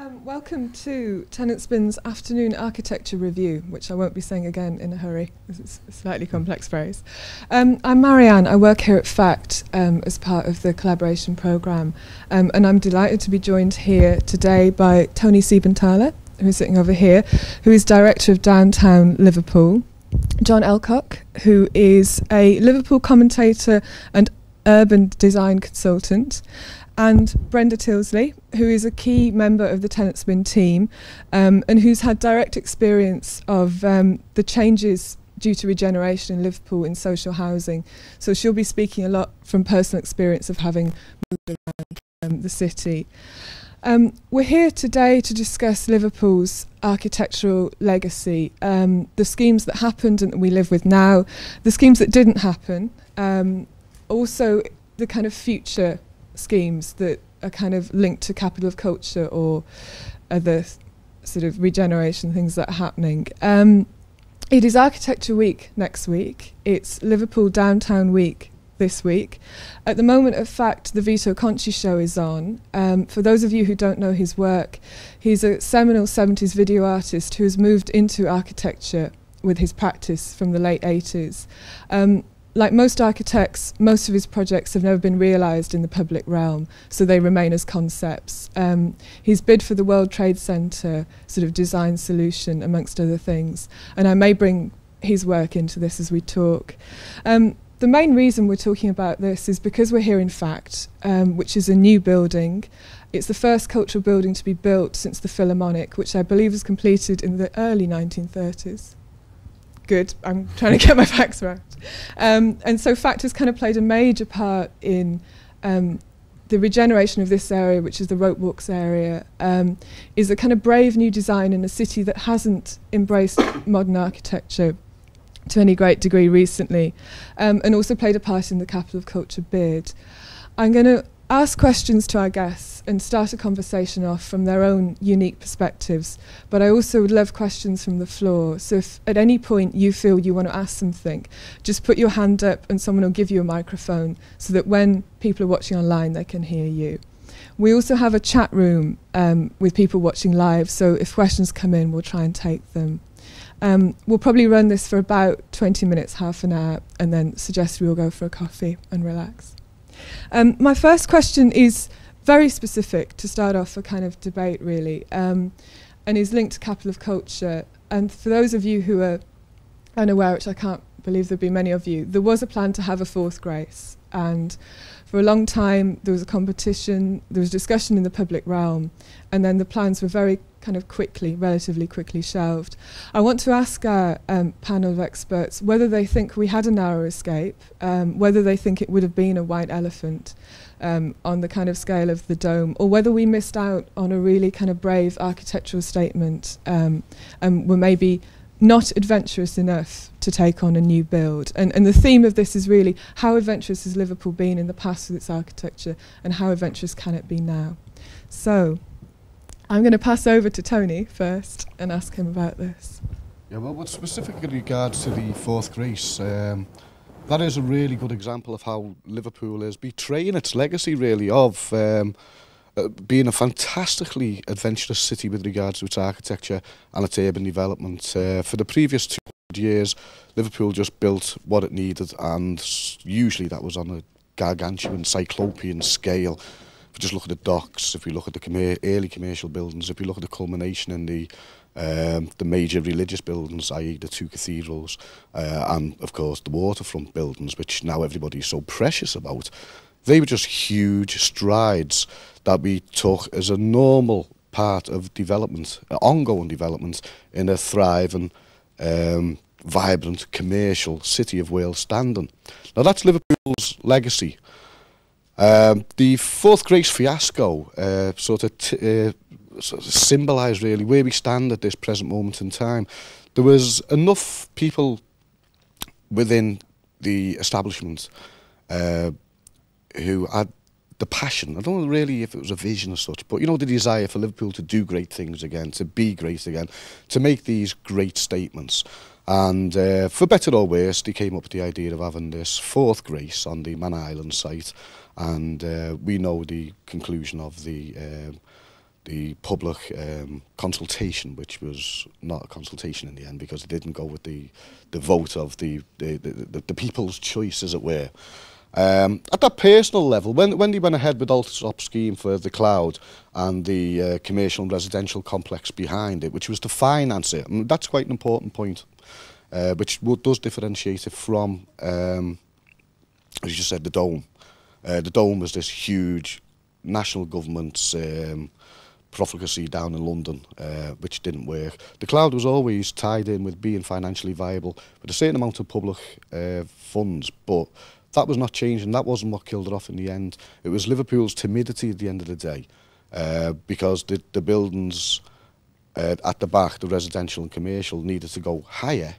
Welcome to Tenant Spin's afternoon architecture review, which I won't be saying again in a hurry, because it's a slightly complex phrase. I'm Marianne. I work here at FACT as part of the collaboration programme, and I'm delighted to be joined here today by Tony Siebenthaler, who's sitting over here, who is Director of Downtown Liverpool, John Elcock, who is a Liverpool commentator and urban design consultant, and Brenda Tilsley, who is a key member of the Tenant Spin team and who's had direct experience of the changes due to regeneration in Liverpool in social housing. So she'll be speaking a lot from personal experience of having moved around the city. We're here today to discuss Liverpool's architectural legacy, the schemes that happened and that we live with now, the schemes that didn't happen, also the kind of future schemes that are kind of linked to capital of culture or other sort of regeneration things that are happening. It is Architecture Week next week. It's Liverpool Downtown Week this week. At the moment, of fact, the Vito Conci show is on. For those of you who don't know his work, he's a seminal 70s video artist who has moved into architecture with his practice from the late 80s. Like most architects, most of his projects have never been realised in the public realm, so they remain as concepts. He's bid for the World Trade Center sort of design solution, amongst other things, and I may bring his work into this as we talk. The main reason we're talking about this is because we're here in FACT, which is a new building. It's the first cultural building to be built since the Philharmonic, which I believe was completed in the early 1930s. Good, I'm trying to get my facts right. And so FACT has kind of played a major part in the regeneration of this area, which is the Rope Walks area, is a kind of brave new design in a city that hasn't embraced modern architecture to any great degree recently, and also played a part in the Capital of Culture bid. I'm going to ask questions to our guests and start a conversation off from their own unique perspectives, but I also would love questions from the floor. So if at any point you feel you want to ask something, just put your hand up and someone will give you a microphone so that when people are watching online they can hear you. We also have a chat room with people watching live, so if questions come in we'll try and take them. We'll probably run this for about 20 minutes, half an hour, and then suggest we all go for a coffee and relax. My first question is very specific to start off a kind of debate, really, and is linked to Capital of Culture. And for those of you who are unaware, which I can't believe there'd be many of you, there was a plan to have a fourth Grace. And for a long time, there was a competition, there was discussion in the public realm, and then the plans were very kind of relatively quickly shelved. I want to ask our panel of experts whether they think we had a narrow escape, whether they think it would have been a white elephant on the kind of scale of the dome, or whether we missed out on a really kind of brave architectural statement and were maybe not adventurous enough to take on a new build. And the theme of this is really how adventurous has Liverpool been in the past with its architecture, and how adventurous can it be now? So I'm going to pass over to Tony first and ask him about this. Yeah, well, specifically in regards to the fourth Grace, that is a really good example of how Liverpool is betraying its legacy, really, of being a fantastically adventurous city with regards to its architecture and its urban development. For the previous 200 years, Liverpool just built what it needed, and usually that was on a gargantuan, cyclopean scale. If we just look at the docks, if we look at the early commercial buildings, if we look at the culmination in the major religious buildings, i.e. the two cathedrals, and of course the waterfront buildings, which now everybody is so precious about, they were just huge strides that we took as a normal part of development, ongoing development in a thriving, vibrant commercial city of world standing. Now that's Liverpool's legacy. The fourth Grace fiasco sort of symbolised really where we stand at this present moment in time. There was enough people within the establishment who had the passion, I don't know really if it was a vision as such, but you know, the desire for Liverpool to do great things again, to be great again, to make these great statements. And for better or worse, they came up with the idea of having this fourth Grace on the Man Island site, and we know the conclusion of the public consultation, which was not a consultation in the end because it didn't go with the vote of the people's choice, as it were. At that personal level, when they went ahead with Ultra scheme for the Cloud and the commercial and residential complex behind it, which was to finance it, and that's quite an important point, which does differentiate it from, as you said, the Dome. The Dome was this huge national government's profligacy down in London, which didn't work. The Cloud was always tied in with being financially viable with a certain amount of public funds, but that was not changing. That wasn't what killed it off in the end. It was Liverpool's timidity at the end of the day, because the buildings at the back, the residential and commercial, needed to go higher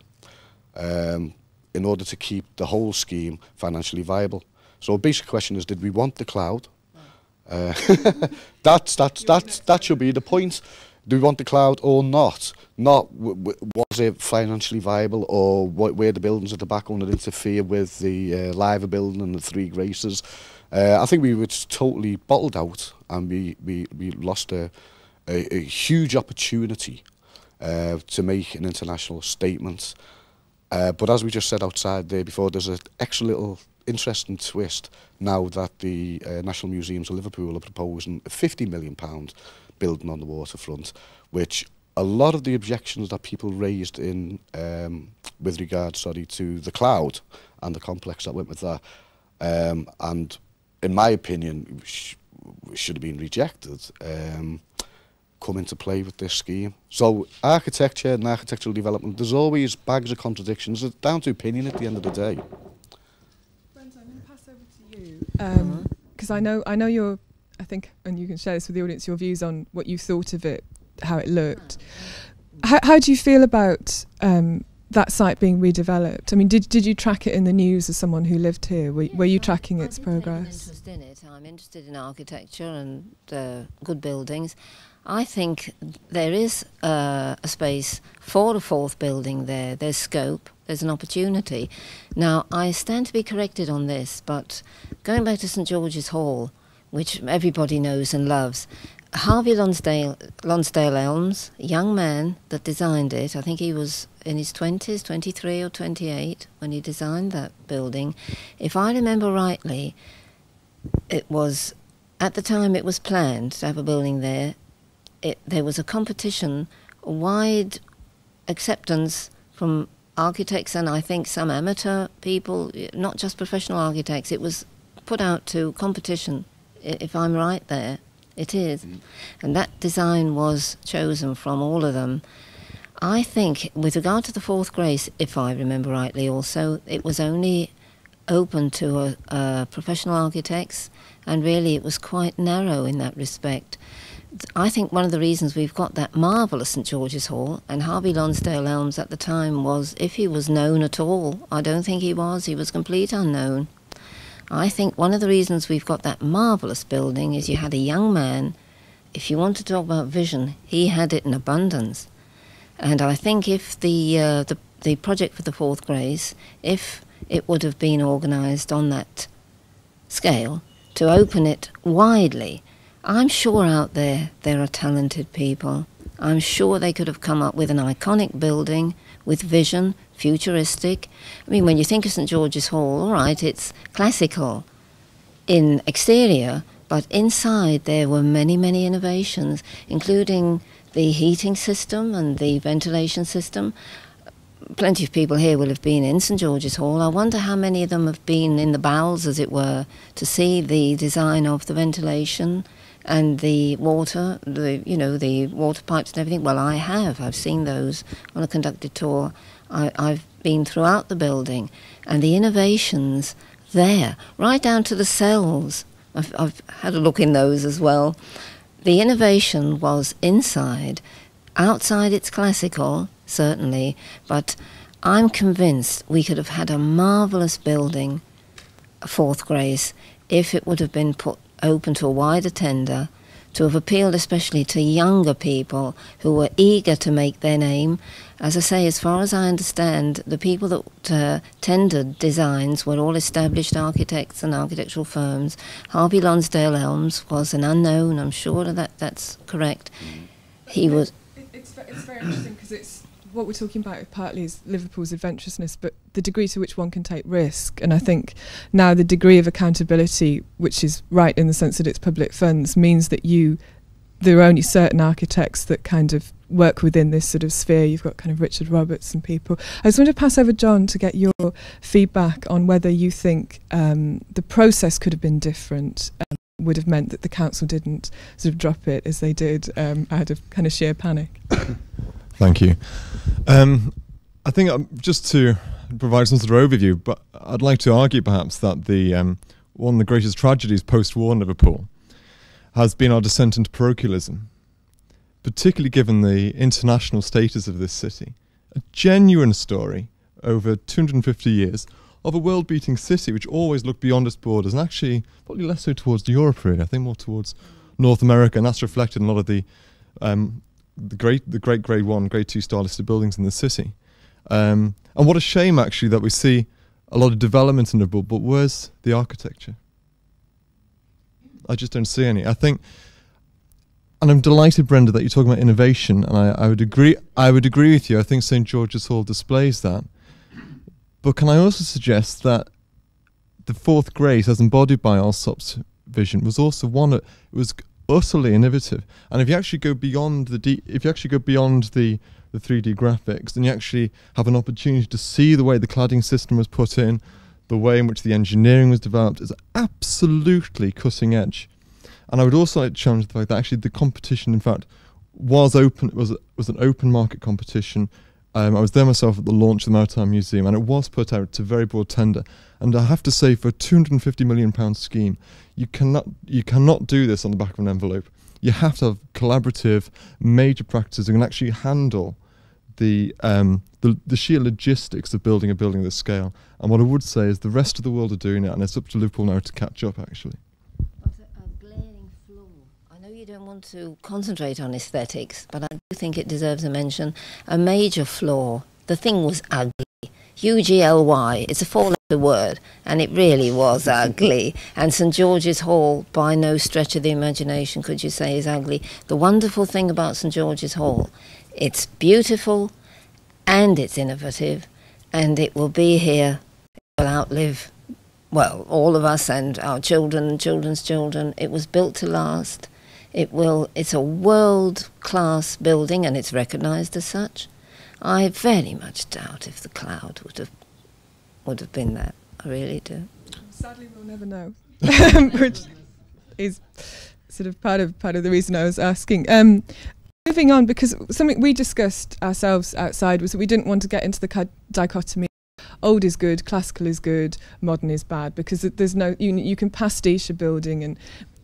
in order to keep the whole scheme financially viable. So a basic question is, did we want the Cloud? That should be the point. Do we want the Cloud or not? Not was it financially viable, or were the buildings at the back going to interfere with the Liver building and the Three Graces? I think we were totally bottled out, and we lost a huge opportunity to make an international statement. But as we just said outside there before, there's an extra little interesting twist now that the National Museums of Liverpool are proposing a £50 million building on the waterfront, which a lot of the objections that people raised in with regard, to the Cloud and the complex that went with that, and in my opinion should have been rejected, come into play with this scheme. So architecture and architectural development, there's always bags of contradictions. It's down to opinion at the end of the day. Brent, I'm going to pass over to you, because I know you're, I think, and you can share this with the audience, your views on what you thought of it, how it looked. How do you feel about that site being redeveloped? I mean, did you track it in the news as someone who lived here? Were you tracking its progress? Interest in it. I'm interested in architecture and good buildings. I think there is a space for a fourth building there. There's scope, there's an opportunity. Now, I stand to be corrected on this, but going back to St George's Hall, which everybody knows and loves, Harvey Lonsdale Elms, a young man that designed it, I think he was in his 20s, 23 or 28, when he designed that building. If I remember rightly, it was, at the time it was planned to have a building there, there was a competition, a wide acceptance from architects and I think some amateur people, not just professional architects. It was put out to competition, if I'm right there. It is. And that design was chosen from all of them. I think, with regard to the Fourth Grace, if I remember rightly also, it was only open to professional architects, and really it was quite narrow in that respect. I think one of the reasons we've got that marvellous St George's Hall, and Harvey Lonsdale Elms at the time was, if he was known at all, I don't think he was complete unknown. I think one of the reasons we've got that marvellous building is you had a young man, if you want to talk about vision, he had it in abundance. And I think if the project for the Fourth Grace, if it would have been organised on that scale, to open it widely, I'm sure out there are talented people. I'm sure they could have come up with an iconic building with vision, futuristic. I mean, when you think of St George's Hall, all right, it's classical in exterior, but inside there were many, many innovations, including the heating system and the ventilation system. Plenty of people here will have been in St George's Hall. I wonder how many of them have been in the bowels, as it were, to see the design of the ventilation and the water, the water pipes and everything. Well, I have. I've seen those on a conducted tour. I've been throughout the building, and the innovations there, right down to the cells. I've had a look in those as well. The innovation was inside. Outside it's classical, certainly, but I'm convinced we could have had a marvellous building, a Fourth Grace, if it would have been put open to a wider tender to have appealed especially to younger people who were eager to make their name. As I say, as far as I understand, the people that tendered designs were all established architects and architectural firms. Harvey Lonsdale Elms was an unknown, I'm sure that's correct. He was... It's very interesting because it's what we're talking about partly is Liverpool's adventurousness, but the degree to which one can take risk. And I think now the degree of accountability, which is right in the sense that it's public funds, means that there are only certain architects that kind of work within this sort of sphere. You've got kind of Richard Roberts and people. I just want to pass over, John, to get your feedback on whether you think the process could have been different, would have meant that the council didn't sort of drop it as they did out of kind of sheer panic. Thank you. I think just to provide some sort of overview, but I'd like to argue perhaps that one of the greatest tragedies post-war in Liverpool has been our descent into parochialism, particularly given the international status of this city. A genuine story over 250 years of a world-beating city which always looked beyond its borders, and actually probably less so towards Europe really, I think more towards North America, and that's reflected in a lot of the great grade 1, grade 2 star listed buildings in the city. And what a shame actually that we see a lot of development in Liverpool, but where's the architecture? I just don't see any. I think, and I'm delighted, Brenda, that you're talking about innovation, and I would agree with you. I think St George's Hall displays that. But can I also suggest that the fourth grace, as embodied by Alsop's vision, was also one that was utterly innovative. And if you actually go beyond the 3D graphics, then you actually have an opportunity to see the way the cladding system was put in, the way in which the engineering was developed is absolutely cutting edge. And I would also like to challenge the fact that actually the competition, in fact, was open. It was an open market competition. I was there myself at the launch of the Maritime Museum, and it was put out to very broad tender. And I have to say, for a £250 million scheme, you cannot do this on the back of an envelope. You have to have collaborative, major practices who can actually handle the sheer logistics of building a building of this scale. And what I would say is the rest of the world are doing it, and it's up to Liverpool now to catch up, actually. But a glaring flaw. I know you don't want to concentrate on aesthetics, but I do think it deserves a mention. A major flaw. The thing was ugly. UGLY. It's a four-letter word, and it really was ugly. And St George's Hall, by no stretch of the imagination could you say is ugly. The wonderful thing about St George's Hall, it's beautiful and it's innovative, and it will be here. It will outlive, well, all of us and our children and children's children. It was built to last. It's a world-class building, and it's recognised as such. I very much doubt if the cloud would have been that. I really do. Sadly, we'll never know, which is sort of part of the reason I was asking. Moving on, because something we discussed ourselves outside was that we didn't want to get into the dichotomy: old is good, classical is good, modern is bad, because there's no you can pastiche a building and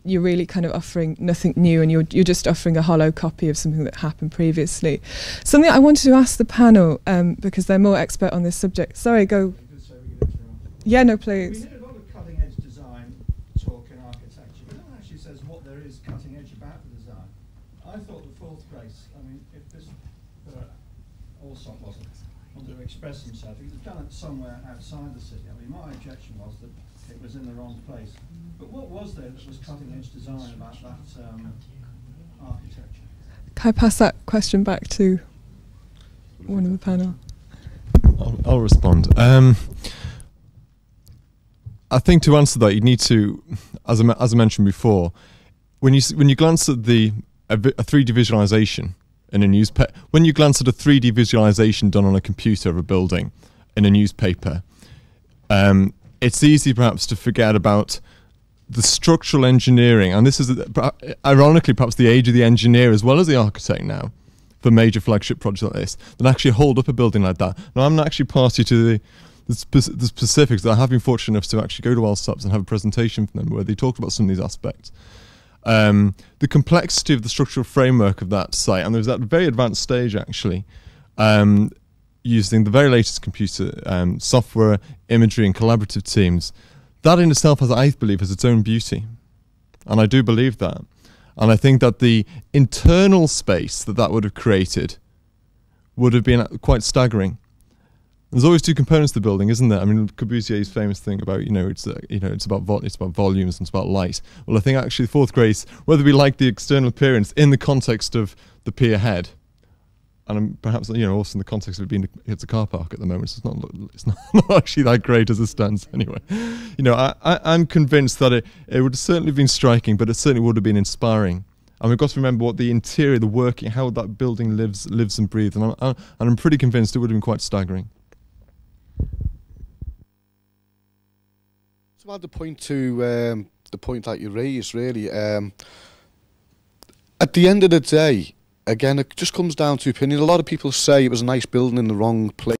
you're really kind of offering nothing new, and you're just offering a hollow copy of something that happened previously. Something I wanted to ask the panel, because they're more expert on this subject. Sorry, go. Yeah, no, please. We hear a lot of cutting-edge design talk in architecture, but no one actually says what there is cutting-edge about the design. I thought the fourth grace, I mean, if this Alsop wasn't wanted to express himself, he'd have done it somewhere outside the city. I mean, my objection was that it was in the wrong place. But what was there that was cutting-edge design about that architecture? Can I pass that question back to one of the panel? I'll respond. I think to answer that, you need to, as I mentioned before, when you glance at a 3D visualization in a newspaper, when you glance at a 3D visualization done on a computer of a building in a newspaper, it's easy perhaps to forget about the structural engineering, and this is ironically perhaps the age of the engineer as well as the architect now for major flagship projects like this, that actually hold up a building like that. Now, I'm not actually party to the specifics. I have been fortunate enough to actually go to Alsop's and have a presentation from them where they talked about some of these aspects. The complexity of the structural framework of that site, and there's that very advanced stage actually, using the very latest computer software, imagery and collaborative teams. That in itself, I believe, has its own beauty. And I do believe that. And I think that the internal space that that would have created would have been quite staggering. There's always two components to the building, isn't there? I mean, Corbusier's famous thing about, it's about volumes and it's about light. Well, I think actually the Fourth Grace, whether we like the external appearance in the context of the pier head, and perhaps also in the context of it being it's a car park at the moment, so it's not not actually that great as it stands anyway. I'm convinced that it would have certainly been striking, but it certainly would have been inspiring. And we've got to remember what the interior, the working, how that building lives and breathes, and I'm pretty convinced it would have been quite staggering. To add the point to the point that you raised, really, at the end of the day, again, it just comes down to opinion. A lot of people say it was a nice building in the wrong place.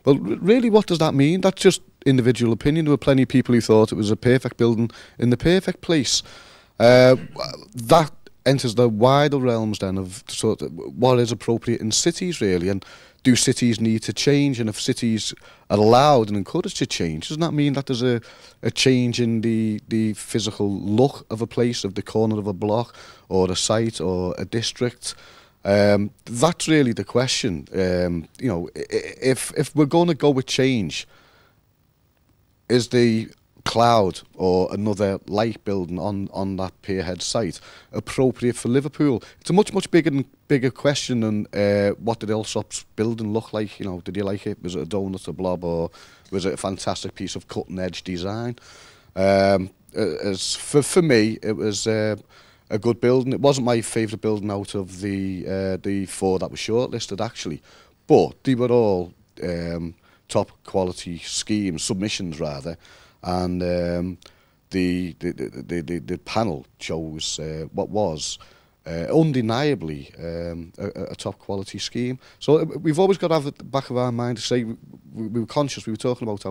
Well, really, what does that mean? That's just individual opinion. There were plenty of people who thought it was a perfect building in the perfect place. That enters the wider realms then of sort of what is appropriate in cities, really, and do cities need to change? And if cities are allowed and encouraged to change, doesn't that mean that there's a change in the physical look of a place, of the corner of a block, or a site, or a district? That's really the question. If we're going to go with change, is the Cloud or another like building on that pierhead site appropriate for Liverpool? It's a much bigger question than what did Allsop's building look like? Did you like it? Was it a donut, a blob, or was it a fantastic piece of cutting edge design? As for me, it was a good building. It wasn't my favourite building out of the four that were shortlisted, actually, but they were all top quality schemes, submissions rather. And the panel chose what was undeniably a top quality scheme. So we've always got to have at the back of our mind to say we were conscious. We were talking about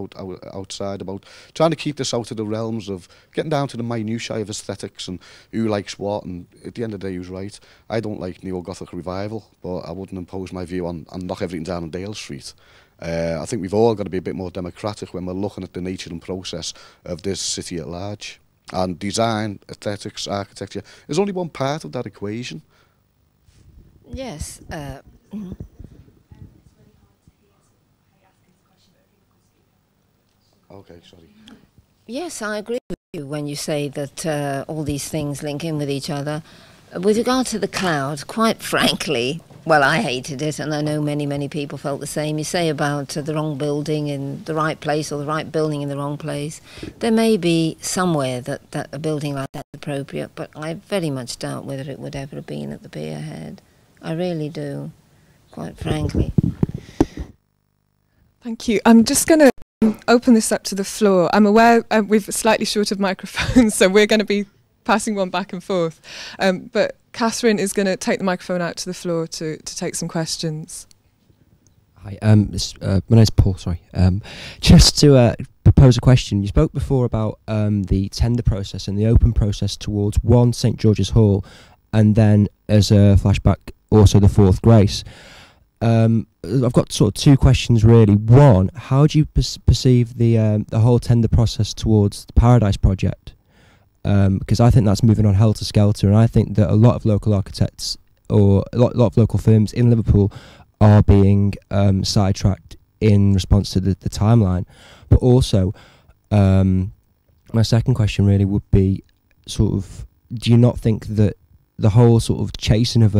outside about trying to keep this out of the realms of getting down to the minutiae of aesthetics and who likes what. And at the end of the day, who's right? I don't like neo-Gothic revival, but I wouldn't impose my view on knock everything down on Dale Street. I think we've all got to be a bit more democratic when we're looking at the nature and process of this city at large. And design, aesthetics, architecture is only one part of that equation. Yes. Okay, sorry. Yes, I agree with you when you say that all these things link in with each other. With regard to the Cloud, quite frankly, well, I hated it, and I know many people felt the same. You say about the wrong building in the right place or the right building in the wrong place. There may be somewhere that a building like that is appropriate, but I very much doubt whether it would ever have been at the pier head. I really do, quite frankly. Thank you. I'm just going to open this up to the floor. I'm aware we've slightly short of microphones, so we're going to be passing one back and forth. But Catherine is going to take the microphone out to the floor to take some questions. Hi, my name's Paul, sorry. Just to propose a question, you spoke before about the tender process and the open process towards St George's Hall, and then as a flashback also the Fourth Grace. I've got sort of two questions really. One, how do you perceive the whole tender process towards the Paradise project? Because I think that's moving on helter-skelter, and I think that a lot of local architects or a lot of local firms in Liverpool are being sidetracked in response to the timeline. But also, my second question really would be sort of, do you not think that the whole sort of chasing of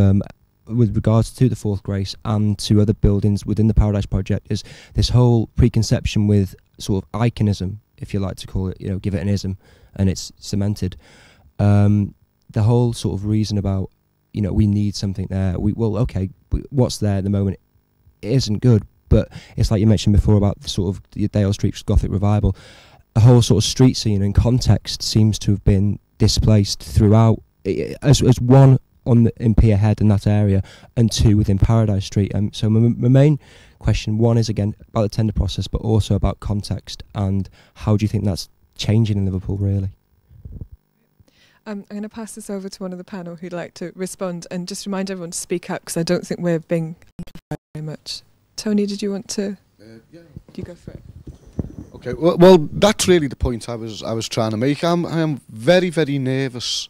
with regards to the Fourth Grace and to other buildings within the Paradise project is this whole preconception with sort of iconism, if you like to call it, give it an ism, and it's cemented. The whole sort of reason about, we need something there. What's there at the moment isn't good, but it's like you mentioned before about the sort of the Dale Street Gothic revival. A whole sort of street scene and context seems to have been displaced throughout, as one in Pierhead in that area, and two within Paradise Street. So my main question, one is again about the tender process, but also about context and how do you think that's changing in Liverpool, really? I'm going to pass this over to one of the panel who'd like to respond, and just remind everyone to speak up because I don't think we're being amplified very much. Tony, did you want to? Yeah. You go for it. Okay. Well, that's really the point I was trying to make. I am very nervous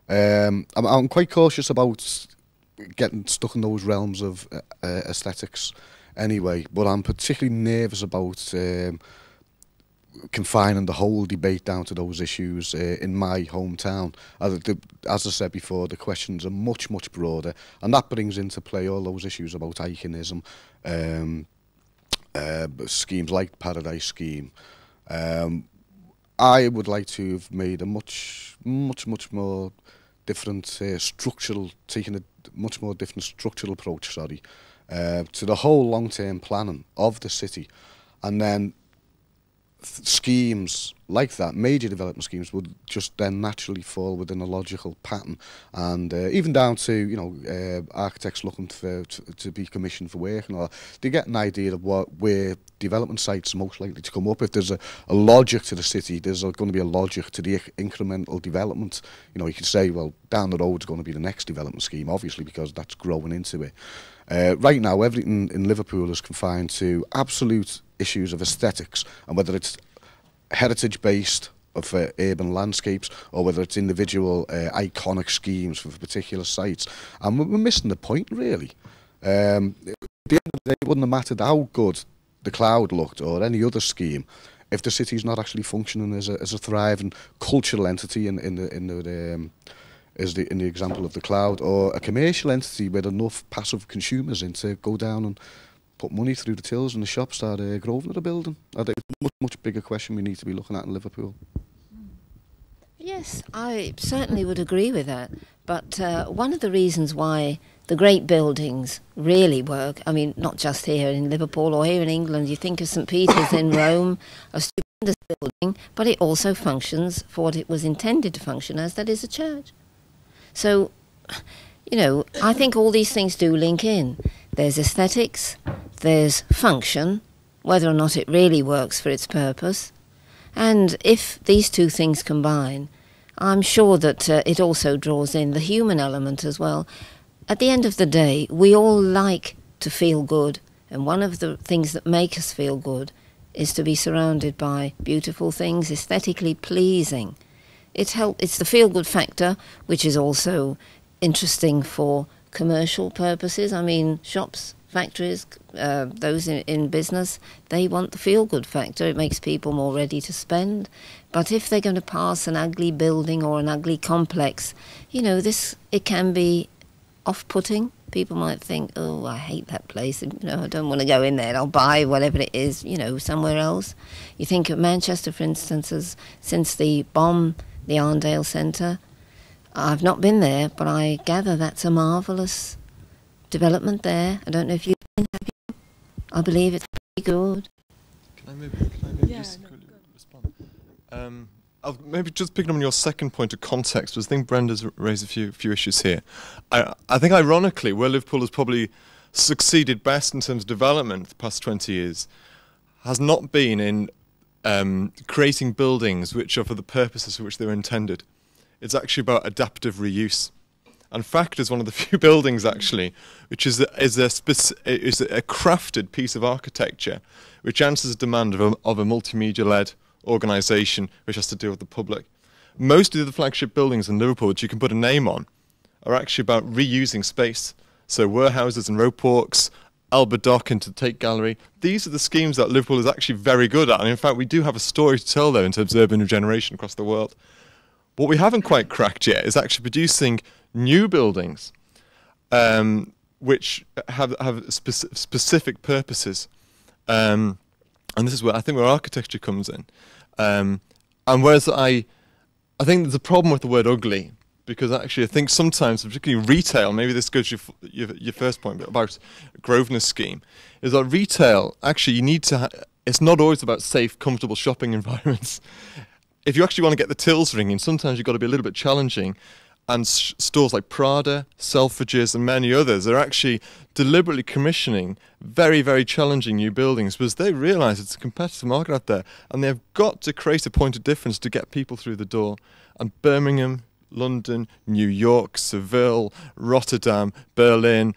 I'm quite cautious about getting stuck in those realms of aesthetics anyway, but I'm particularly nervous about confining the whole debate down to those issues in my hometown. As I said before, the questions are much, much broader, and that brings into play all those issues about iconism, schemes like Paradise Scheme. I would like to have made a much more different taking a much more different structural approach, to the whole long-term planning of the city, and then schemes like that, major development schemes, would just then naturally fall within a logical pattern, and even down to, you know, architects looking to be commissioned for work and all that. They get an idea of where development sites are most likely to come up. If there's a logic to the city, there's going to be a logic to the incremental development. You know, you could say, well, down the road is going to be the next development scheme, obviously, because that's growing into it. Right now, everything in Liverpool is confined to absolute issues of aesthetics, and whether it's heritage-based of urban landscapes, or whether it's individual iconic schemes for particular sites. And we're missing the point, really. At the end of the day, it wouldn't have mattered how good the Cloud looked, or any other scheme, if the city's not actually functioning as a thriving cultural entity in the example of the Cloud, or a commercial entity with enough passive consumers in to go down and put money through the tills in the shops that are Grosvenor are building. I think it's a much bigger question we need to be looking at in Liverpool. Yes, I certainly would agree with that. But one of the reasons why the great buildings really work, I mean, not just here in Liverpool or here in England, you think of St. Peter's in Rome, a stupendous building, but it also functions for what it was intended to function as, that is a church. So, you know, I think all these things do link in. There's aesthetics, there's function, whether or not it really works for its purpose. And if these two things combine, I'm sure that it also draws in the human element as well. At the end of the day, we all like to feel good, and one of the things that make us feel good is to be surrounded by beautiful things, aesthetically pleasing. It's the feel-good factor, which is also interesting for commercial purposes. I mean, shops, factories, those in business, they want the feel-good factor. It makes people more ready to spend. But if they're going to pass an ugly building or an ugly complex, you know, it can be off-putting. People might think, oh, I hate that place, you know, I don't want to go in there, I'll buy whatever it is, you know, somewhere else. You think of Manchester, for instance, since the bomb, the Arndale Centre. I've not been there, but I gather that's a marvellous development there. I don't know if you've been, have you? I believe it's pretty good. Can I maybe just quickly respond? I'll maybe just picking up on your second point of context, because I think Brenda's raised a few issues here. I think ironically, where Liverpool has probably succeeded best in terms of development the past 20 years has not been in creating buildings which are for the purposes for which they were intended. It's actually about adaptive reuse. And FACT is one of the few buildings, actually, which is a crafted piece of architecture which answers the demand of a multimedia-led organisation which has to deal with the public. Most of the flagship buildings in Liverpool, which you can put a name on, are actually about reusing space. So warehouses and rope walks, Albert Dock into the Tate Gallery. These are the schemes that Liverpool is actually very good at. And in fact, we do have a story to tell there in terms of urban regeneration across the world. What we haven't quite cracked yet is actually producing new buildings which have specific purposes. And this is where I think where architecture comes in. And whereas I think there's a problem with the word ugly, because actually I think sometimes, particularly retail, maybe this goes to your first point about Grosvenor's scheme, is that retail, actually you need to, it's not always about safe, comfortable shopping environments. If you actually want to get the tills ringing, sometimes you've got to be a little bit challenging. And stores like Prada, Selfridges and many others are actually deliberately commissioning very, very challenging new buildings because they realise it's a competitive market out there and they've got to create a point of difference to get people through the door. And Birmingham, London, New York, Seville, Rotterdam, Berlin,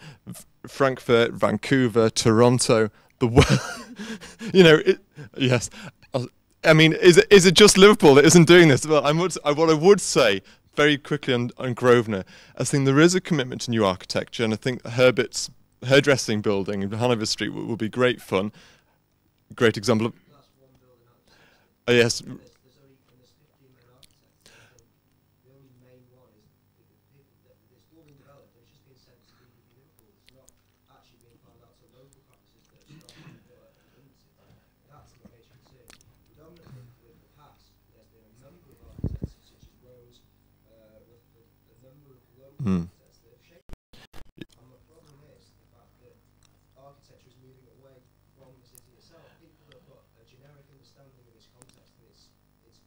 Frankfurt, Vancouver, Toronto, the world, you know, yes. I mean, is it just Liverpool that isn't doing this? Well, what I would say, very quickly on Grosvenor, I think there is a commitment to new architecture, and I think Herbert's hairdressing building in Hanover Street will be great fun. Great example of... Oh, yes. Hmm.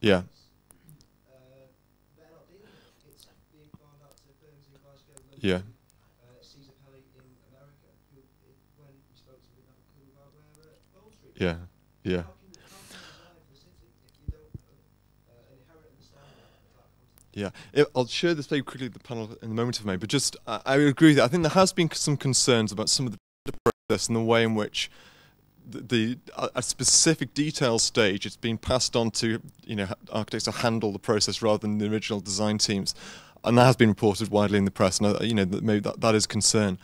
Yeah. Yeah. Yeah. Yeah. Yeah, I'll share this very quickly with the panel in a moment if I may, but just, I agree with that. I think there has been some concerns about some of the process and the way in which a specific detail stage it's been passed on to, architects to handle the process rather than the original design teams. And that has been reported widely in the press, and maybe that is a concern.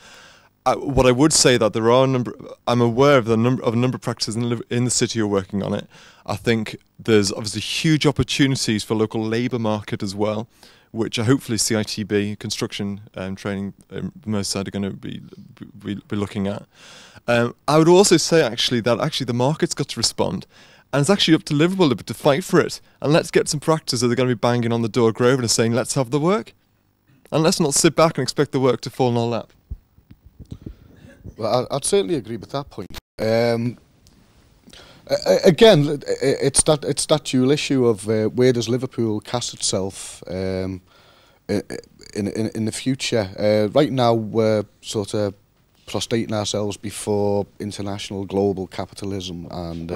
What I would say that there are I'm aware of a number of practices in the city who are working on it. I think there's obviously huge opportunities for local labour market as well, which hopefully CITB, construction training, most side are going to be looking at. I would also say that the market's got to respond, and it's actually up to Liverpool to fight for it. And let's get some practices that are going to be banging on the door of Grosvenor saying, let's have the work, and let's not sit back and expect the work to fall in our lap. Well, I'd certainly agree with that point. Again, it's that dual issue of where does Liverpool cast itself in the future. Right now, we're sort of prostrating ourselves before international global capitalism and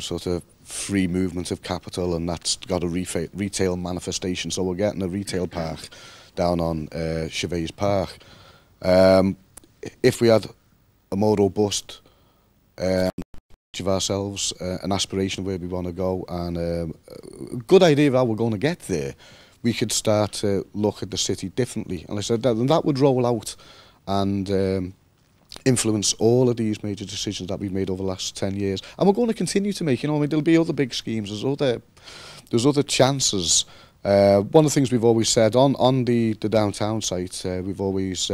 sort of free movement of capital, and that's got a retail manifestation. So we're getting a retail park down on Chavez Park. If we had a more robust of ourselves, an aspiration of where we want to go, and a good idea of how we're going to get there, we could start to look at the city differently. And I said that would roll out and influence all of these major decisions that we've made over the last 10 years. And we're going to continue to make, there'll be other big schemes, there's other chances. One of the things we've always said on the downtown site, we've always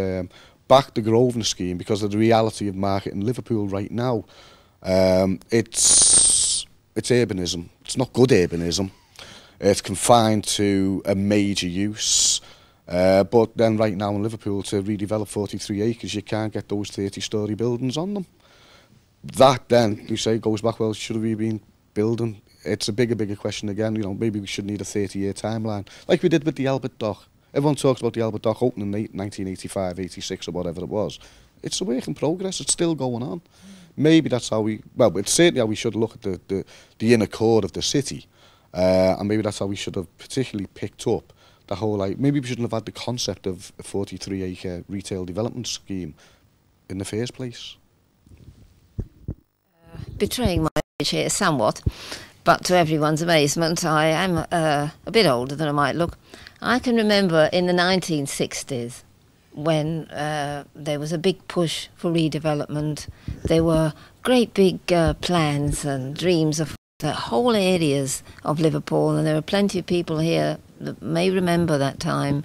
backed the Grosvenor scheme because of the reality of market in Liverpool right now. It's urbanism. It's not good urbanism. It's confined to a major use. But then right now in Liverpool, to redevelop 43 acres, you can't get those 30-storey buildings on them. That then, you say, goes back, well, should we been building? It's a bigger question again. Maybe we should need a 30-year timeline, like we did with the Albert Dock. Everyone talks about the Albert Dock opening in 1985, 86 or whatever it was. It's a work in progress. It's still going on. Maybe that's how it's certainly how we should look at the inner core of the city. And maybe that's how we should have particularly picked up the whole, maybe we shouldn't have had the concept of a 43-acre retail development scheme in the first place. Betraying my age here somewhat, but to everyone's amazement, I am a bit older than I might look. I can remember in the 1960s when there was a big push for redevelopment. There were great big plans and dreams of the whole areas of Liverpool, and there are plenty of people here that may remember that time.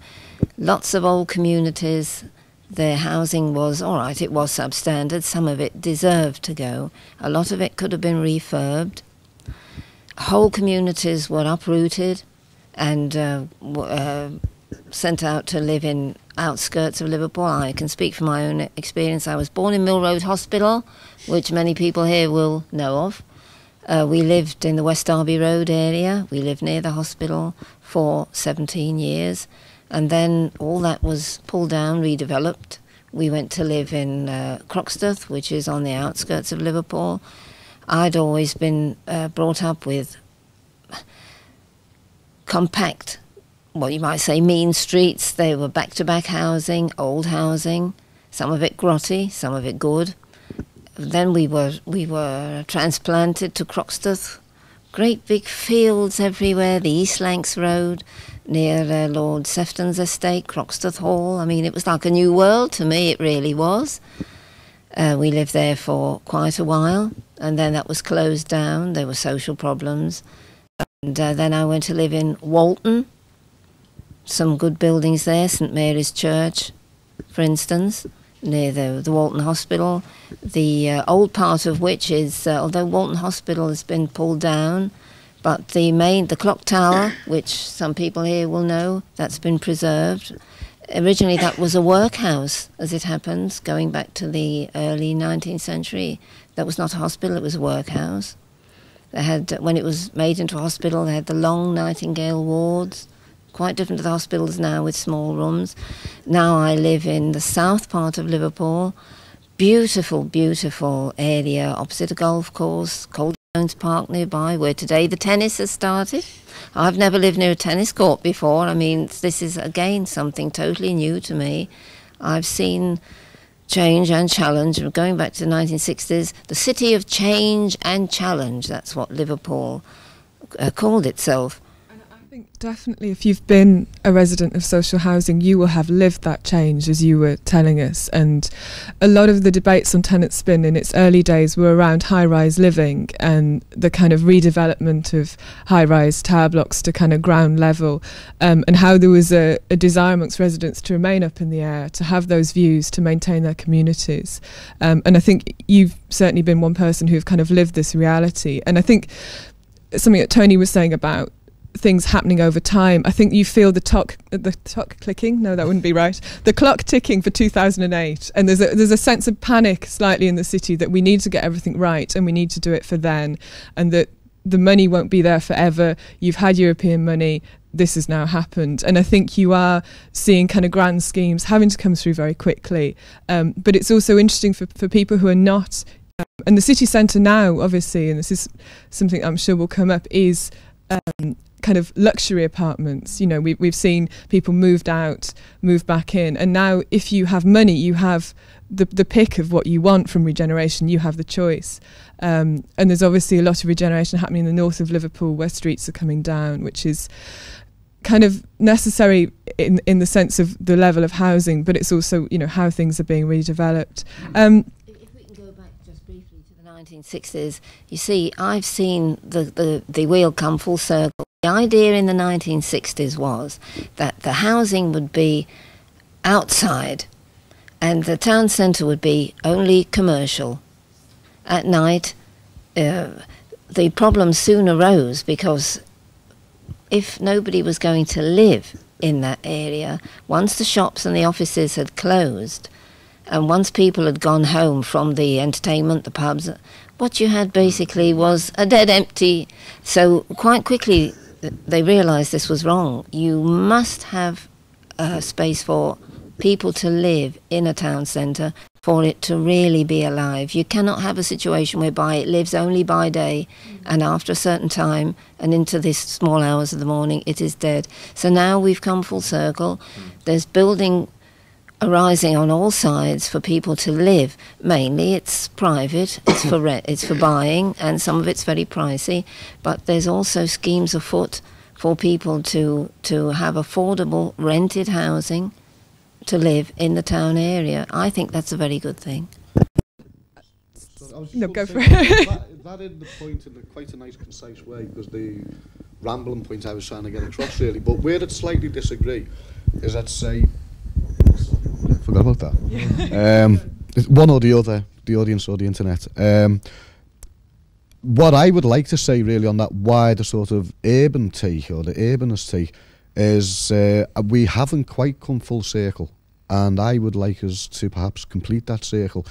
Lots of old communities. Their housing was, all right, it was substandard. Some of it deserved to go. A lot of it could have been refurbed. Whole communities were uprooted and sent out to live in outskirts of Liverpool. I can speak from my own experience. I was born in Mill Road Hospital, which many people here will know of. We lived in the West Derby Road area. We lived near the hospital for 17 years. And then all that was pulled down, redeveloped. We went to live in Croxteth, which is on the outskirts of Liverpool. I'd always been brought up with compact, well, you might say mean streets. They were back-to-back housing, old housing, some of it grotty, some of it good. Then we were transplanted to Croxteth. Great big fields everywhere, the East Lancs Road. near Lord Sefton's estate, Croxteth Hall. I mean, it was like a new world to me, it really was. We lived there for quite a while, and then that was closed down. There were social problems. And then I went to live in Walton. Some good buildings there, St Mary's Church, for instance, near the Walton Hospital. The old part of which is, although Walton Hospital has been pulled down, but the clock tower, which some people here will know, that's been preserved. Originally that was a workhouse, as it happens, going back to the early 19th century. That was not a hospital, it was a workhouse. They had, when it was made into a hospital, they had the long Nightingale wards, quite different to the hospitals now with small rooms. Now I live in the south part of Liverpool. Beautiful, beautiful area opposite a golf course, Jones Park nearby, where today the tennis has started. I've never lived near a tennis court before. I mean, this is again something totally new to me. I've seen change and challenge. Going back to the 1960s, the city of change and challenge, that's what Liverpool called itself. I think definitely if you've been a resident of social housing, you will have lived that change, as you were telling us. And a lot of the debates on Tenant Spin in its early days were around high-rise living and the kind of redevelopment of high-rise tower blocks to kind of ground level, and how there was a desire amongst residents to remain up in the air, to have those views, to maintain their communities. And I think you've certainly been one person who've kind of lived this reality. And I think something that Tony was saying about things happening over time, I think you feel the clock clicking. No, that wouldn't be right. The clock ticking for 2008, and there's a sense of panic slightly in the city that we need to get everything right and we need to do it for then, and that the money won't be there forever. You've had European money. This has now happened, and I think you are seeing kind of grand schemes having to come through very quickly. But it's also interesting for people who are not. And the city centre now, obviously, and this is something I'm sure will come up, is kind of luxury apartments. You know, we've seen people moved out, moved back in, and now if you have money, you have the pick of what you want from regeneration. You have the choice, and there's obviously a lot of regeneration happening in the north of Liverpool, where streets are coming down, which is kind of necessary in the sense of the level of housing, but it's also, you know, how things are being redeveloped. If we can go back just briefly to the 1960s, you see, I've seen the wheel come full circle. The idea in the 1960s was that the housing would be outside and the town centre would be only commercial. At night, the problem soon arose, because if nobody was going to live in that area, once the shops and the offices had closed, and once people had gone home from the entertainment, the pubs, what you had basically was a dead empty. So quite quickly they realised this was wrong. You must have space for people to live in a town centre for it to really be alive. You cannot have a situation whereby it lives only by day, and after a certain time and into the small hours of the morning it is dead. So now we've come full circle. There's building arising on all sides for people to live. Mainly it's private, it's for rent, it's for buying, and some of it's very pricey, but there's also schemes afoot for people to have affordable rented housing to live in the town area. I think that's a very good thing. No, go for it. That is the point in quite a nice, concise way, because the rambling point I was trying to get across, really. But where I'd slightly disagree is I'd say, forgot about that. One or the other, the audience or the internet. What I would like to say really on that wider sort of urban take, or the urbanist take, is we haven't quite come full circle, and I would like us to perhaps complete that circle.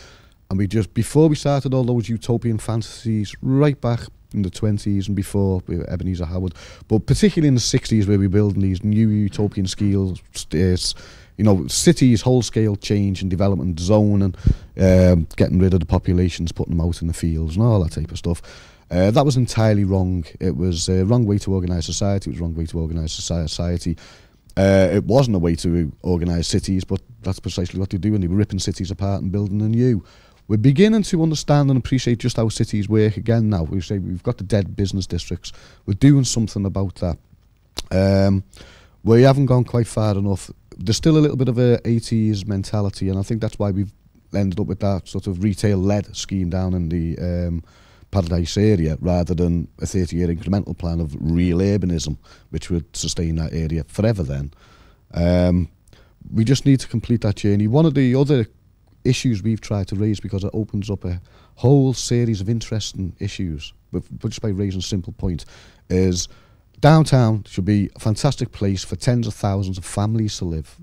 And we just, before we started all those utopian fantasies right back in the 20s and before, with Ebenezer Howard, but particularly in the 60s, where we're building these new utopian skills, you know, cities, whole-scale change and development, zoning, getting rid of the populations, putting them out in the fields and all that type of stuff. That was entirely wrong. It was a wrong way to organise society. It was a wrong way to organise society. It wasn't a way to organise cities, but that's precisely what they do, and they were ripping cities apart and building anew. We're beginning to understand and appreciate just how cities work again now. We say we've got the dead business districts. We're doing something about that. we haven't gone quite far enough. There's still a little bit of a 80s mentality, and I think that's why we've ended up with that sort of retail-led scheme down in the Paradise area, rather than a 30-year incremental plan of real urbanism, which would sustain that area forever then. We just need to complete that journey. One of the other issues we've tried to raise, because it opens up a whole series of interesting issues, but just by raising a simple point, is downtown should be a fantastic place for tens of thousands of families to live.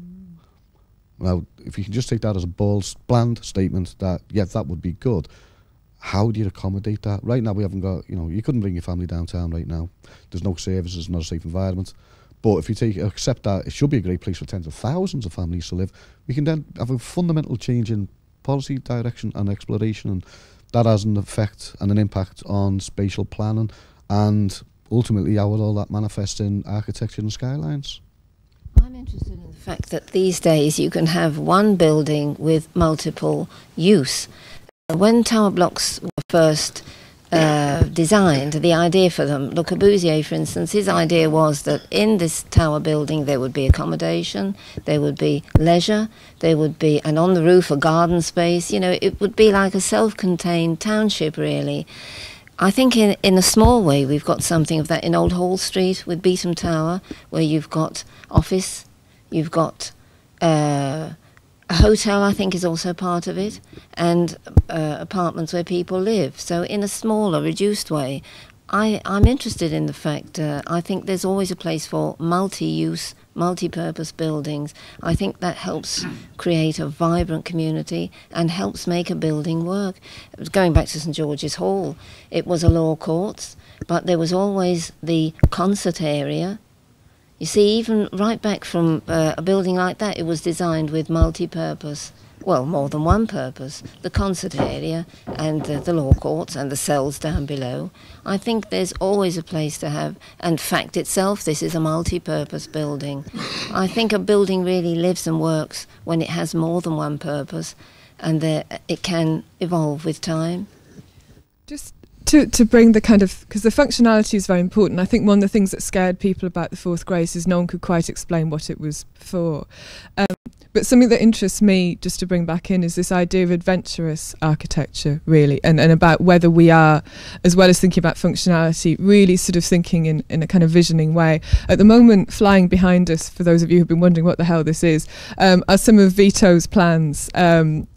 Now, if you can just take that as a bold, bland statement that, yeah, that would be good, how do you accommodate that? Right now we haven't got, you couldn't bring your family downtown right now. There's no services, not a safe environment. But if you accept that it should be a great place for tens of thousands of families to live, we can then have a fundamental change in policy direction and exploration, and that has an effect and an impact on spatial planning, and ultimately how will all that manifest in architecture and skylines. I'm interested in the fact that these days you can have one building with multiple use. When tower blocks were first designed, the idea for them, Le Corbusier, for instance, his idea was that in this tower building there would be accommodation, there would be leisure, there would be, and on the roof, a garden space. It would be like a self-contained township, really. I think in a small way we've got something of that in Old Hall Street with Beetham Tower, where you've got office, you've got a hotel, I think, is also part of it, and apartments where people live. So in a smaller, reduced way, I'm interested in the fact, I think there's always a place for multi-use, multi-purpose buildings. I think that helps create a vibrant community and helps make a building work. Going back to St George's Hall, it was a law courts, but there was always the concert area. You see, even right back from a building like that, it was designed with multi-purpose, well, more than one purpose, the concert area and the law courts and the cells down below. I think there's always a place to have, and fact itself, this is a multi-purpose building. I think a building really lives and works when it has more than one purpose, and it can evolve with time. Just to bring the kind of, because the functionality is very important. I think one of the things that scared people about the Fourth Grace is no one could quite explain what it was for. But something that interests me, just to bring back in, is this idea of adventurous architecture, really, and about whether we are, as well as thinking about functionality, really sort of thinking in a kind of visioning way. At the moment, flying behind us, for those of you who've been wondering what the hell this is, are some of Vito's plans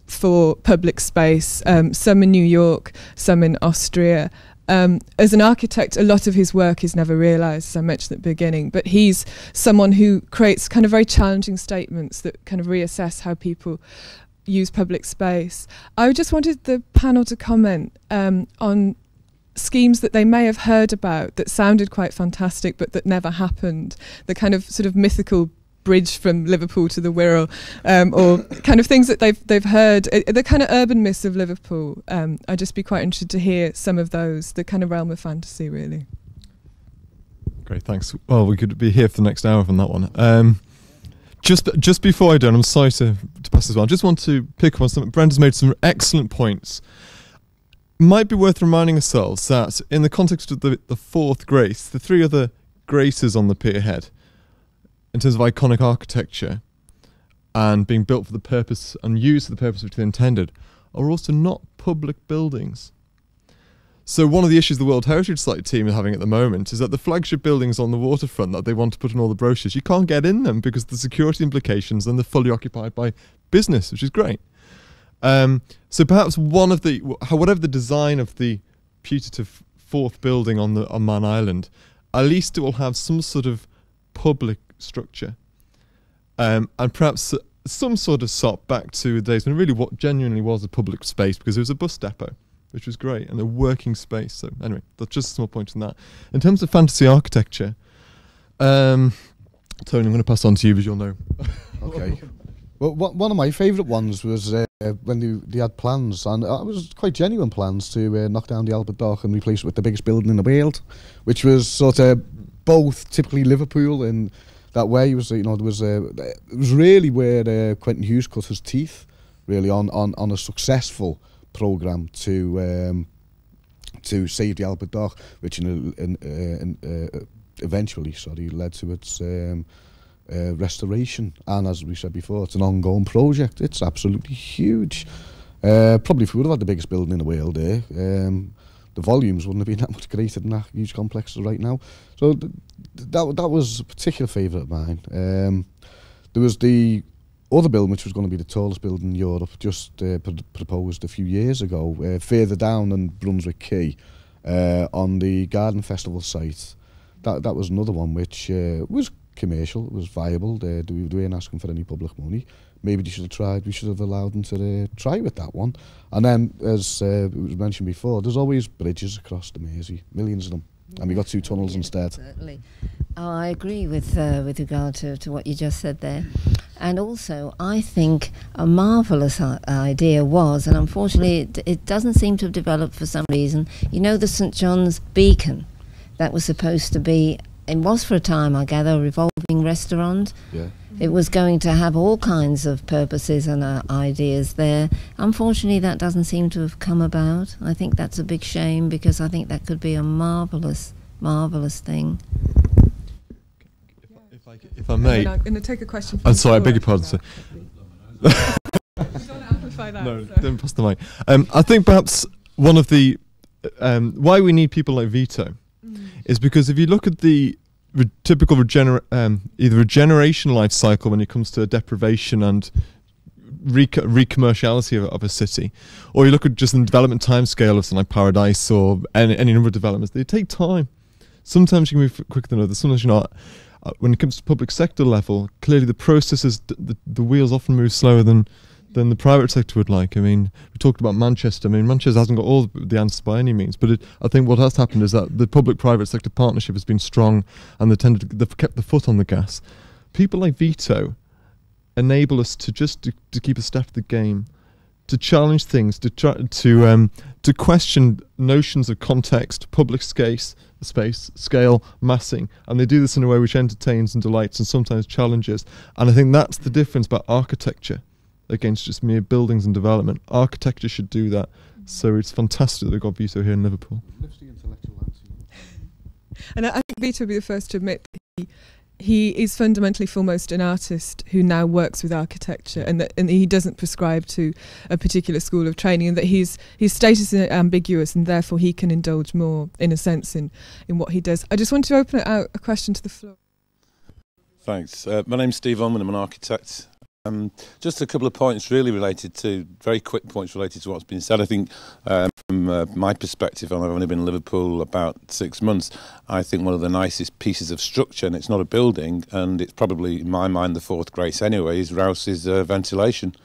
for public space, some in New York, some in Austria. As an architect, a lot of his work is never realised, as I mentioned at the beginning, but he's someone who creates kind of very challenging statements that kind of reassess how people use public space. I just wanted the panel to comment on schemes that they may have heard about that sounded quite fantastic but that never happened, the kind of sort of mythical bridge from Liverpool to the Wirral, or kind of things that they've heard, the kind of urban myths of Liverpool. I'd just be quite interested to hear some of those, the kind of realm of fantasy, really. Great, thanks. Well, we could be here for the next hour on that one. Just before I do, and I'm sorry to pass this on, I just want to pick up on something. Brenda's made some excellent points. Might be worth reminding ourselves that in the context of the Fourth Grace, the three other graces on the pierhead, in terms of iconic architecture and being built for the purpose and used for the purpose which they intended, are also not public buildings. So one of the issues the World Heritage Site team are having at the moment is that the flagship buildings on the waterfront that they want to put in all the brochures, you can't get in them because of the security implications, and they're fully occupied by business, which is great. So perhaps whatever the design of the putative fourth building on Man Island, at least it will have some sort of public structure, and perhaps some sort of sop back to the days when it really what genuinely was a public space, because it was a bus depot, which was great, and a working space. So anyway, that's just a small point on that. In terms of fantasy architecture, Tony, I'm going to pass on to you, as you'll know. Okay. Well, one of my favourite ones was when they had plans, and it was quite genuine plans to knock down the Albert Dock and replace it with the biggest building in the world, which was sort of both typically Liverpool in that way. It was, it was really where Quentin Hughes cut his teeth, really on a successful programme to save the Albert Dock, which eventually led to its restoration, and as we said before, it's an ongoing project. It's absolutely huge. Probably if we would have had the biggest building in the world there, the volumes wouldn't have been that much greater than that huge complexes right now. So that was a particular favourite of mine. There was the other building, which was going to be the tallest building in Europe, just proposed a few years ago, further down than Brunswick Quay, on the Garden Festival site. That was another one which was commercial, it was viable. They weren't asking for any public money. Maybe they should have tried. We should have allowed them to try with that one. And then, as it was mentioned before, there's always bridges across the Mersey, millions of them, and we got 2 tunnels instead. Certainly. Oh, I agree with regard to what you just said there. And also, I think a marvellous idea was, and unfortunately it doesn't seem to have developed for some reason, you know, the St John's Beacon that was supposed to be, it was for a time, I gather, a revolving restaurant. Yeah. It was going to have all kinds of purposes and ideas there. Unfortunately, that doesn't seem to have come about. I think that's a big shame, because I think that could be a marvellous, marvellous thing. If I may, I'm going to take a question from I'm sorry, I beg your Flora. pardon, sir. You don't want to amplify that. No, so. don't pass the mic. I think perhaps one of the why we need people like Vito is because if you look at the typical either regeneration life cycle when it comes to deprivation and re-commerciality of a city, or you look at just the development timescale of something like Paradise or any number of developments, they take time. Sometimes you can move quicker than others, sometimes you're not. When it comes to public sector level, clearly the processes, the wheels often move slower than the private sector would like. I mean, we talked about Manchester. I mean, Manchester hasn't got all the answers by any means, but I think what has happened is that the public-private sector partnership has been strong, and they've kept the foot on the gas. People like Vito enable us to keep a step of the game, to challenge things, to question notions of context, public space, scale, massing, and they do this in a way which entertains and delights and sometimes challenges. And I think that's the difference about architecture against just mere buildings and development. Architecture should do that. So it's fantastic that we've got Vito here in Liverpool. And I think Vito would be the first to admit that he is fundamentally foremost an artist who now works with architecture, and he doesn't prescribe to a particular school of training, and that his status is ambiguous, and therefore he can indulge more, in a sense, in what he does. I just want to open out a question to the floor. Thanks. My name's Steve Ullman, I'm an architect. Just a couple of points very quick points related to what's been said. I think from my perspective, I've only been in Liverpool about 6 months, I think one of the nicest pieces of structure, and it's not a building, and it's probably, in my mind, the fourth grace anyway, is Rouse's ventilation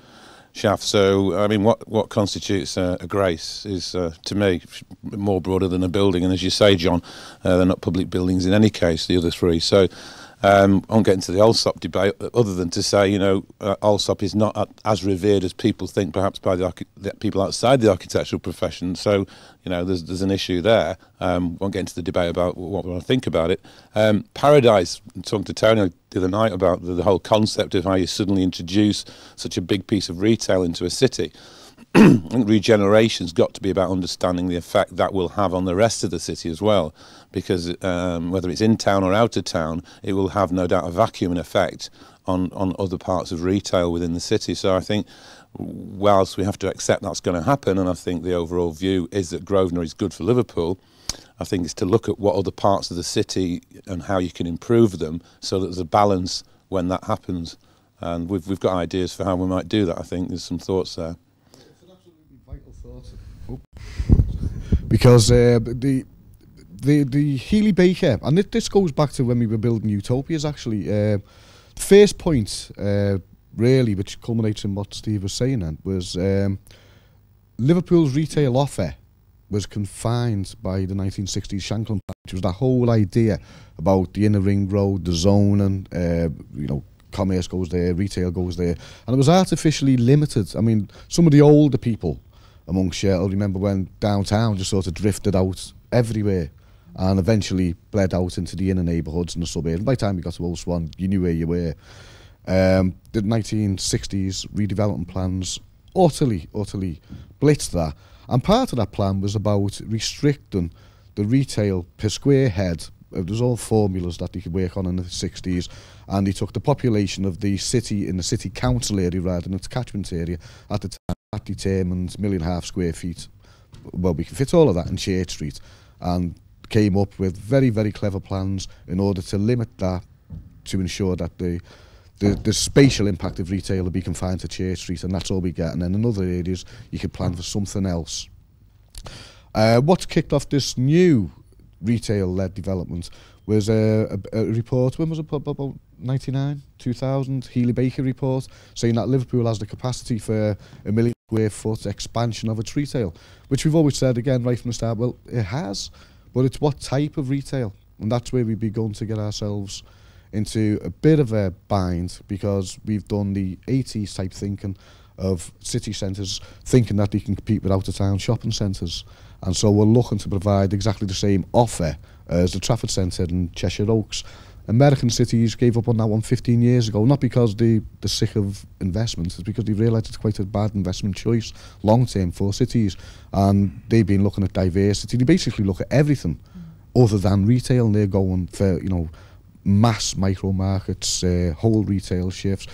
shaft. So, I mean, what constitutes a grace is, to me, more broader than a building. And as you say, John, they're not public buildings in any case, the other three. So, I won't get into the Allsop debate, other than to say, you know, Allsop is not as revered as people think, perhaps by the people outside the architectural profession. So, you know, there's an issue there. Won't get into the debate about what we want to think about it. Paradise, talking to Tony the other night about the whole concept of how you suddenly introduce such a big piece of retail into a city. I think regeneration's got to be about understanding the effect that will have on the rest of the city as well, because whether it's in town or out of town, it will have no doubt a vacuum effect on other parts of retail within the city. So I think whilst we have to accept that's going to happen, and I think the overall view is that Grosvenor is good for Liverpool, I think it's to look at what other parts of the city and how you can improve them so that there's a balance when that happens. And we've got ideas for how we might do that. I think there's some thoughts there. Vital thought. Because the Healy Baker, and this goes back to when we were building Utopias actually, the first point really, which culminates in what Steve was saying then, was Liverpool's retail offer was confined by the 1960s Shanklin Plan, which was that whole idea about the inner ring road, the zoning, you know, commerce goes there, retail goes there, and it was artificially limited. I mean, some of the older people amongst you, I'll remember when downtown just sort of drifted out everywhere and eventually bled out into the inner neighbourhoods and the suburbs. And by the time you got to Old Swan, you knew where you were. The 1960s redevelopment plans utterly blitzed that. And part of that plan was about restricting the retail per square head it was all formulas that they could work on in the 60s, and he took the population of the city in the city council area rather than its catchment area at the time. That determined 1.5 million square feet. Well, we can fit all of that in Church Street, and came up with very, very clever plans in order to limit that, to ensure that the spatial impact of retail will be confined to Church Street, and that's all we get. And then in other areas, you could plan for something else. What's kicked off this new retail-led development was a report, when was it, about 99, 2000, Healy-Baker report, saying that Liverpool has the capacity for 1 million square foot expansion of its retail, which we've always said, again, right from the start, well, it has, but it's what type of retail? And that's where we've begun to get ourselves into a bit of a bind, because we've done the 80s type thinking of city centres thinking that they can compete with out-of-town shopping centres. And so we're looking to provide exactly the same offer as the Trafford Centre and Cheshire Oaks. American cities gave up on that one 15 years ago, not because they're sick of investments, it's because they realised it's quite a bad investment choice long-term for cities. And they've been looking at diversity. They basically look at everything other than retail, and they're going for, you know, mass micro markets, whole retail shifts,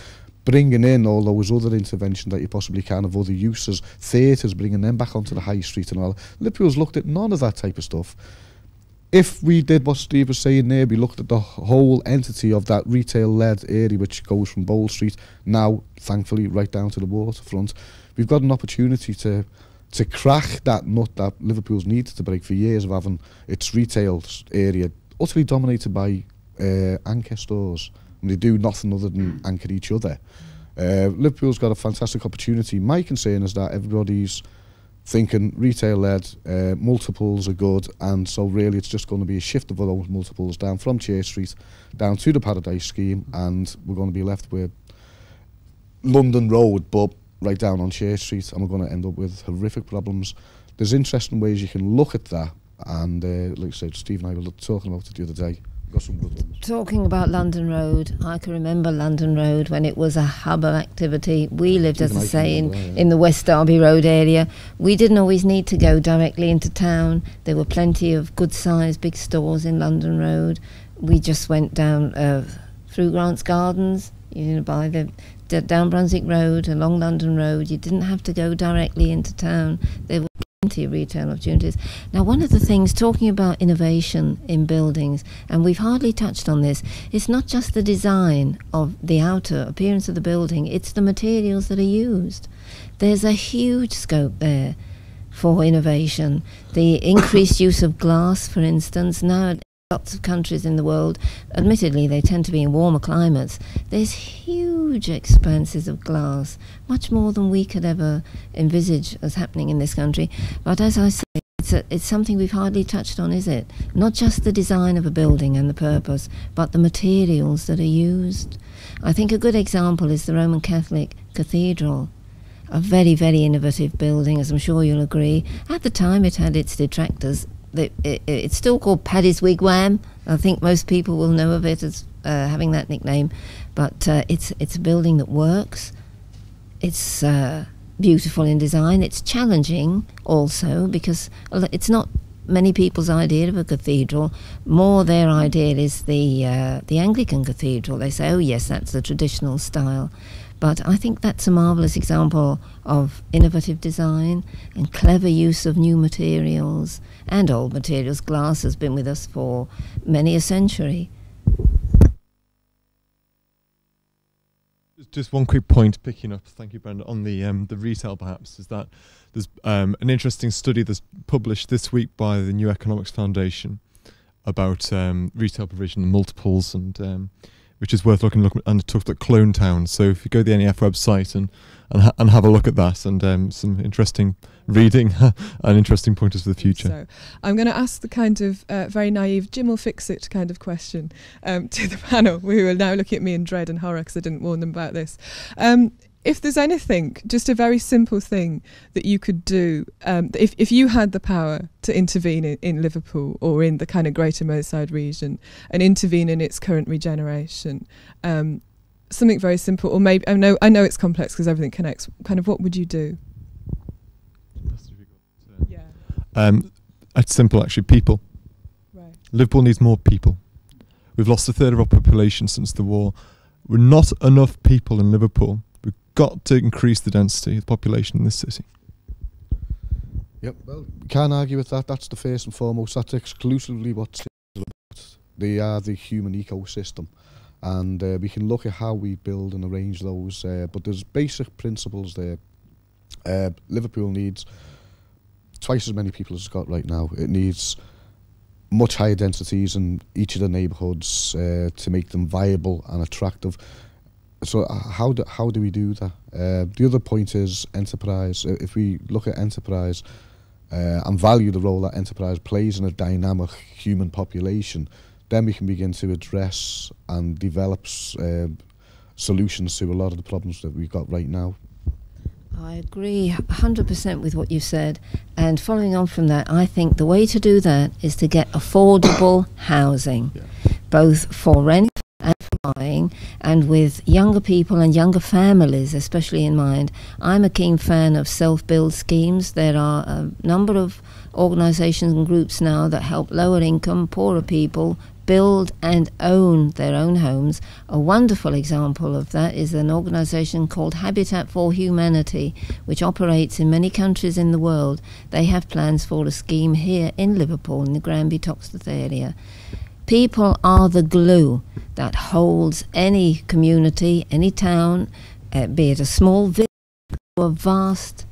bringing in all those other interventions that you possibly can of other uses, theatres, bringing them back onto the high street and all. Liverpool's looked at none of that type of stuff. If we did what Steve was saying there, we looked at the whole entity of that retail-led area, which goes from Bowl Street now, thankfully, right down to the waterfront. We've got an opportunity to crack that nut that Liverpool's needed to break for years of having its retail area utterly dominated by anchor stores. And they do nothing other than anchor each other. Liverpool's got a fantastic opportunity. My concern is that everybody's thinking retail-led, multiples are good, and so really it's just going to be a shift of those multiples down from Church Street down to the Paradise scheme, and we're going to be left with London Road, but right down on Church Street, and we're going to end up with horrific problems. There's interesting ways you can look at that, and like I said, Steve and I were talking about it the other day. Got some good ones. Talking about London Road, I can remember London Road when it was a hub of activity. We lived, as I say, in the West Derby Road area. We didn't always need to go directly into town. There were plenty of good-sized big stores in London Road. We just went down through Grant's Gardens, you know, by the down Brunswick Road, along London Road. You didn't have to go directly into town. There were plenty of retail opportunities. Now, one of the things, talking about innovation in buildings, and we've hardly touched on this, it's not just the design of the outer appearance of the building, it's the materials that are used. There's a huge scope there for innovation. The increased use of glass, for instance, now lots of countries in the world, admittedly they tend to be in warmer climates, there's huge expanses of glass, much more than we could ever envisage as happening in this country. But as I say, it's something we've hardly touched on, is it? Not just the design of a building and the purpose, but the materials that are used. I think a good example is the Roman Catholic Cathedral. A very, very innovative building, as I'm sure you'll agree. At the time it had its detractors. It's still called Paddy's Wigwam. I think most people will know of it as having that nickname, but it's a building that works. It's beautiful in design. It's challenging also, because it's not many people's idea of a cathedral. More their idea is the Anglican cathedral. They say, oh yes, that's the traditional style. But I think that's a marvellous example of innovative design and clever use of new materials and old materials. Glass has been with us for many a century. Just one quick point, picking up, thank you, Brenda, on the retail perhaps, is that there's an interesting study that's published this week by the New Economics Foundation about retail provision and multiples, and which is worth looking at, and it talks about Clone Town. So if you go to the NEF website and have a look at that, and some interesting reading and interesting pointers for the future. So I'm going to ask the kind of very naive Jim will fix it kind of question to the panel, who are now looking at me in dread and horror because I didn't warn them about this. If there's anything, just a very simple thing that you could do, if you had the power to intervene in Liverpool or in the kind of Greater Merseyside region and intervene in its current regeneration, something very simple, or maybe I know it's complex because everything connects. Kind of, what would you do? Yeah. It's simple, actually. People. Right. Liverpool needs more people. We've lost a third of our population since the war. We're not enough people in Liverpool. We've got to increase the density of the population in this city. Yep, well, we can't argue with that. That's the first and foremost. That's exclusively what cities are about. They are the human ecosystem. And we can look at how we build and arrange those, but there's basic principles there. Liverpool needs twice as many people as it's got right now. It needs much higher densities in each of the neighbourhoods to make them viable and attractive. So how do we do that? The other point is enterprise. If we look at enterprise and value the role that enterprise plays in a dynamic human population, then we can begin to address and develop solutions to a lot of the problems that we've got right now. I agree 100% with what you said, and following on from that, I think the way to do that is to get affordable housing, both for rent and for buying, and with younger people and younger families especially in mind. I'm a keen fan of self-build schemes. There are a number of organisations and groups now that help lower income, poorer people build and own their own homes. A wonderful example of that is an organisation called Habitat for Humanity, which operates in many countries in the world. They have plans for a scheme here in Liverpool, in the Granby Toxteth area. People are the glue that holds any community, any town, be it a small village or a vast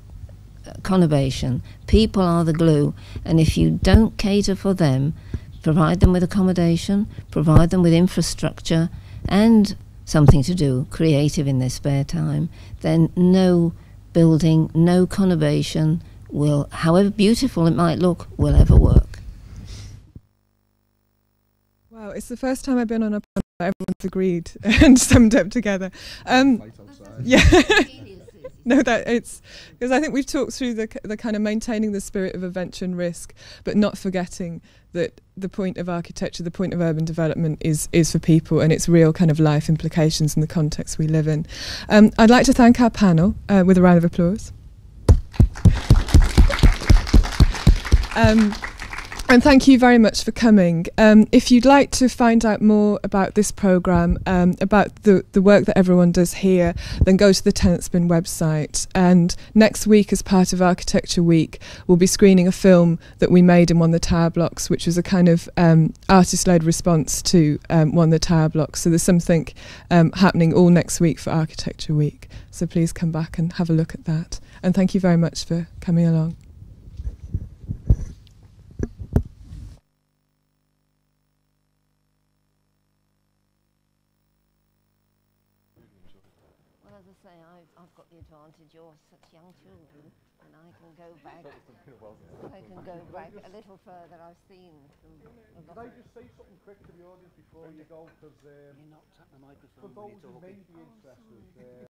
conurbation. People are the glue, and if you don't cater for them, provide them with accommodation, provide them with infrastructure and something to do, creative in their spare time, then no building, no conurbation will, however beautiful it might look, will ever work. Wow, it's the first time I've been on a panel that everyone's agreed and summed up together. Yeah. No, that it's because I think we've talked through the kind of maintaining the spirit of adventure and risk, but not forgetting that the point of architecture, the point of urban development is for people and its real kind of life implications in the context we live in. I'd like to thank our panel with a round of applause. And thank you very much for coming. If you'd like to find out more about this programme, about the work that everyone does here, then go to the Tenants Bin website. And next week, as part of Architecture Week, we'll be screening a film that we made in one of the tower blocks, which was a kind of artist-led response to one of the tower blocks. So there's something happening all next week for Architecture Week. So please come back and have a look at that. And thank you very much for coming along. I've got the advantage, you're such young children, and I can go back. I can go back a little further. I've seen some. Can I just say something quick to the audience before you go? Because you're not tapping the microphone for those who may be interested.